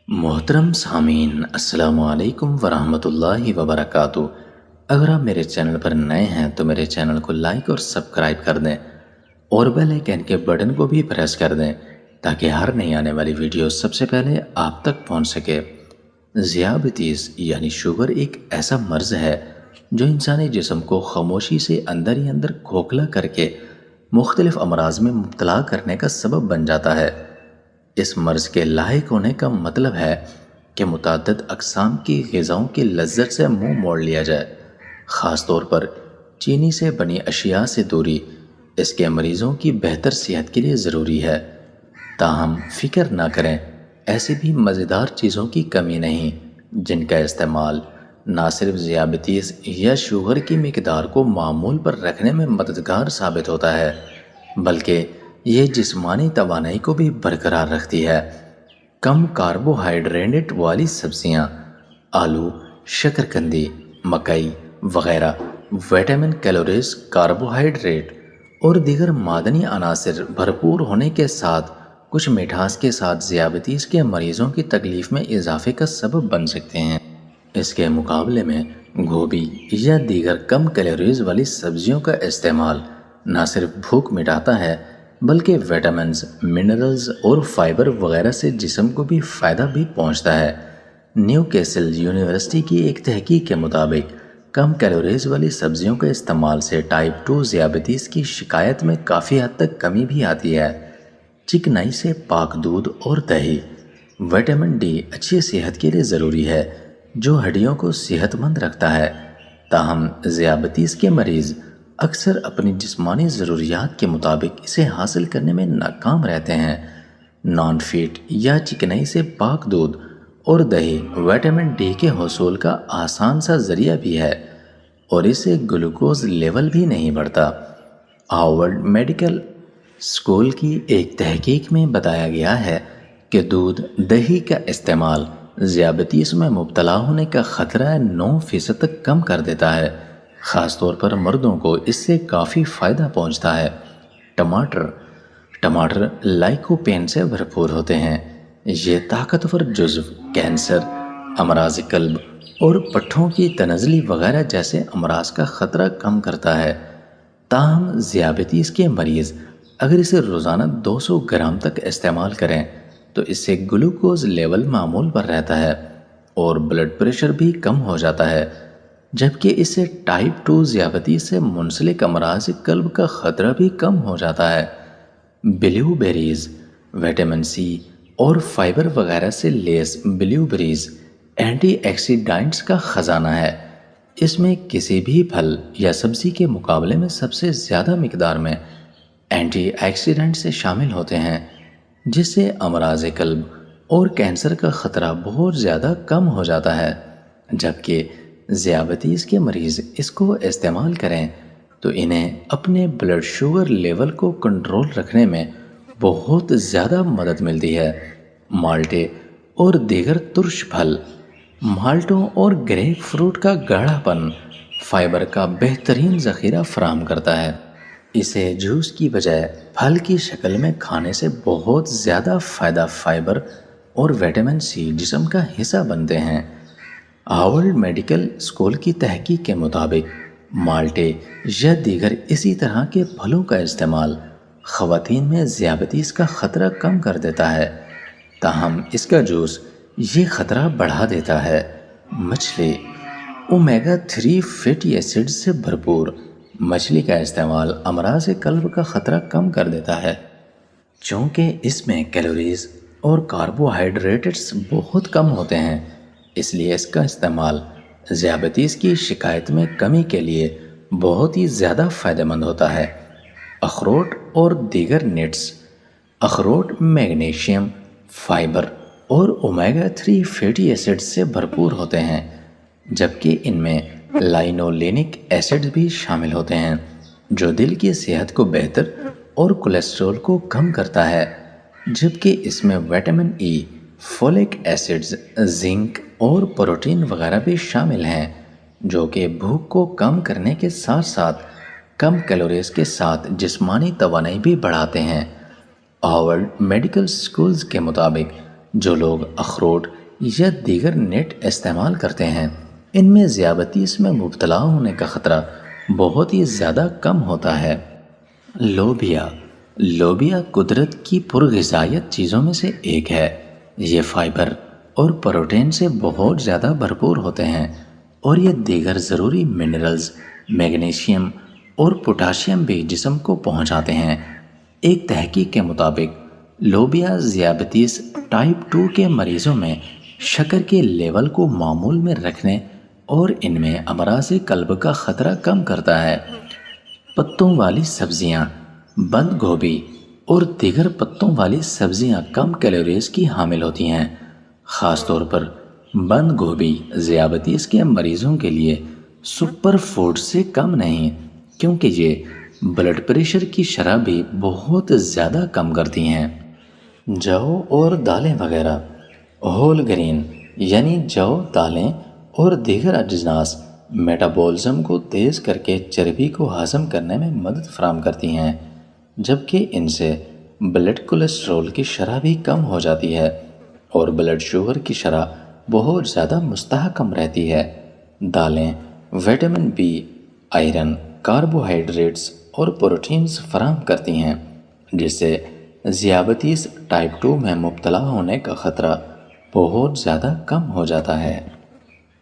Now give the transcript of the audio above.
मोहतरम सामीन अस्सलाम वालेकुम वरहमतुल्लाहि वबरकातुहू। अगर आप मेरे चैनल पर नए हैं तो मेरे चैनल को लाइक और सब्सक्राइब कर दें और बेल आइकन के बटन को भी प्रेस कर दें ताकि हर नई आने वाली वीडियो सबसे पहले आप तक पहुंच सके। ज़ियाबितीज़ यानी शुगर एक ऐसा मर्ज़ है जो इंसानी जिस्म को खामोशी से अंदर ही अंदर खोखला करके मुख्तलिफ अमराज में मुब्तला करने का सबब बन जाता है। इस मर्ज़ के लायक होने का मतलब है कि मुतअद्दिद अक़साम की ग़िज़ाओं की लज़्ज़त से मुंह मोड़ लिया जाए। ख़ास तौर पर चीनी से बनी अशिया से दूरी इसके मरीज़ों की बेहतर सेहत के लिए ज़रूरी है। ताहम फ़िक्र ना करें, ऐसी भी मज़ेदार चीज़ों की कमी नहीं जिनका इस्तेमाल ना सिर्फ ज़ियाबितीज़ या शुगर की मिकदार को मामूल पर रखने में मददगार साबित होता है बल्कि ये जिस्मानी तवानाई को भी बरकरार रखती है। कम कार्बोहाइड्रेट वाली सब्जियां, आलू, शकरकंदी, मकई वगैरह विटामिन, कैलोरीज, कार्बोहाइड्रेट और दीगर मादनी अनासर भरपूर होने के साथ कुछ मिठास के साथ ज़ियाबितीज़ के मरीज़ों की तकलीफ़ में इजाफे का सबब बन सकते हैं। इसके मुकाबले में गोभी या दीगर कम कैलोरीज वाली सब्जियों का इस्तेमाल न सिर्फ भूख मिटाता है बल्कि विटामिन्स, मिनरल्स और फाइबर वगैरह से जिस्म को भी फ़ायदा भी पहुंचता है। न्यूकैसल यूनिवर्सिटी की एक तहकीक के मुताबिक कम कैलोरीज वाली सब्जियों के इस्तेमाल से टाइप 2 ज़ियाबितीज़ की शिकायत में काफ़ी हद तक कमी भी आती है। चिकनाई से पाक दूध और दही। विटामिन डी अच्छी सेहत के लिए ज़रूरी है जो हड्डियों को सेहतमंद रखता है। ताहम ज़ियाबितीज़ के मरीज़ अक्सर अपनी जिस्मानी ज़रूरियात के मुताबिक इसे हासिल करने में नाकाम रहते हैं। नॉन फीट या चिकनाई से पाक दूध और दही विटामिन डी के हसूल का आसान सा ज़रिया भी है और इससे ग्लूकोज लेवल भी नहीं बढ़ता। हार्वर्ड मेडिकल स्कूल की एक तहकीक में बताया गया है कि दूध दही का इस्तेमाल ज़ियाबितीज़ में मुब्तला होने का ख़तरा 9% तक कम कर देता है। ख़ास तौर पर मर्दों को इससे काफ़ी फ़ायदा पहुंचता है। टमाटर लाइकोपेन से भरपूर होते हैं। ये ताकतवर जुज़्व कैंसर, अमराज कल्ब और पट्ठों की तनज़ली वगैरह जैसे अमराज का ख़तरा कम करता है। ताहम ज़ियाबितीज़ के मरीज़ अगर इसे रोज़ाना 200 ग्राम तक इस्तेमाल करें तो इससे ग्लूकोज लेवल मामूल पर रहता है और ब्लड प्रेशर भी कम हो जाता है, जबकि इससे टाइप 2 ज़ियाबितीज़ से मुंसलिक अमराज कल्ब का ख़तरा भी कम हो जाता है। ब्लूबेरीज़ विटामिन सी और फाइबर वगैरह से लेस ब्लूबेरीज़ एंटीऑक्सीडेंट्स का ख़जाना है। इसमें किसी भी फल या सब्ज़ी के मुकाबले में सबसे ज़्यादा मिकदार में एंटीऑक्सीडेंट से शामिल होते हैं जिससे अमराज कल्ब और कैंसर का ख़तरा बहुत ज़्यादा कम हो जाता है। जबकि ज़ियाबितीज़ के मरीज़ इसको इस्तेमाल करें तो इन्हें अपने ब्लड शुगर लेवल को कंट्रोल रखने में बहुत ज़्यादा मदद मिलती है। माल्टे और दीगर तुर्श फल, माल्टों और ग्रेप फ्रूट का गाढ़ापन फाइबर का बेहतरीन ज़ख़ीरा फराहम करता है। इसे जूस की बजाय फल की शक्ल में खाने से बहुत ज़्यादा फ़ायदा फाइबर और विटामिन सी जिस्म का हिस्सा बनते हैं। हार्वर्ड मेडिकल स्कूल की तहकीक के मुताबिक माल्टे या दीगर इसी तरह के फलों का इस्तेमाल ख़वातीन में ज़ियाबितीज़ का ख़तरा कम कर देता है। ताहम इसका जूस ये ख़तरा बढ़ा देता है। मछली ओमेगा 3 फैटी एसिड से भरपूर मछली का इस्तेमाल अमराज कल्ब का ख़तरा कम कर देता है। चूँकि इसमें कैलोरीज और कार्बोहाइड्रेट्स बहुत कम होते हैं इसलिए इसका इस्तेमाल ज़ियाबितीज़ की शिकायत में कमी के लिए बहुत ही ज़्यादा फ़ायदेमंद होता है। अखरोट और दीगर नट्स। अखरोट मैग्नीशियम, फाइबर और ओमेगा 3 फैटी एसिड से भरपूर होते हैं जबकि इनमें लाइनोलेनिक एसिड भी शामिल होते हैं जो दिल की सेहत को बेहतर और कोलेस्ट्रॉल को कम करता है। जबकि इसमें vitamin E, folic acids, zinc और प्रोटीन वगैरह भी शामिल हैं जो कि भूख को कम करने के साथ साथ कम कैलोरीज के साथ जिस्मानी तवानाई भी बढ़ाते हैं। हार्वर्ड मेडिकल स्कूल्स के मुताबिक جو لوگ اخروٹ یا دیگر نیٹ استعمال کرتے ہیں ان میں ذیابیطس میں مبتلا ہونے کا خطرہ بہت ہی زیادہ کم ہوتا ہے۔ لوبیا قدرت کی پرغذائیت چیزوں میں سے ایک ہے۔ یہ فائبر اور پروٹین سے بہت زیادہ بھرپور ہوتے ہیں اور یہ دیگر ضروری منرلز، میگنیشیم اور پوٹاشیم بھی جسم کو پہنچاتے ہیں۔ ایک تحقیق کے مطابق لوبیا ذیابیطس ٹائپ 2 کے مریضوں میں شکر کے لیول کو معمول میں رکھنے اور ان میں امراض قلب کا خطرہ کم کرتا ہے۔ پتوں والی سبزیاں، بند گوبھی اور دیگر پتوں والی سبزیاں کم کیلوریز کی حامل ہوتی ہیں۔ خاص طور پر بند گوبھی ذیابیطس کے مریضوں کے لیے سپر فوڈ سے کم نہیں، کیونکہ یہ بلڈ پریشر کی شرح بھی بہت زیادہ کم کرتی ہیں۔ جو اور دالیں وغیرہ، ہول گرین یعنی جو، دالیں اور دیگر اجناس میٹابولزم کو تیز کر کے چربی کو ہضم کرنے میں مدد فراہم کرتی ہیں، جبکہ ان سے بلڈ کولیسٹرول کی شرح بھی کم ہو جاتی ہے اور بلڈ شوگر کی شرح بہت زیادہ مستحکم رہتی ہے۔ دالیں وٹامن بی، آئرن، کاربوہائیڈریٹس اور پروٹینز فراہم کرتی ہیں، جس سے ذیابیطس ٹائپ 2 میں مبتلا ہونے کا خطرہ بہت زیادہ کم ہو جاتا ہے۔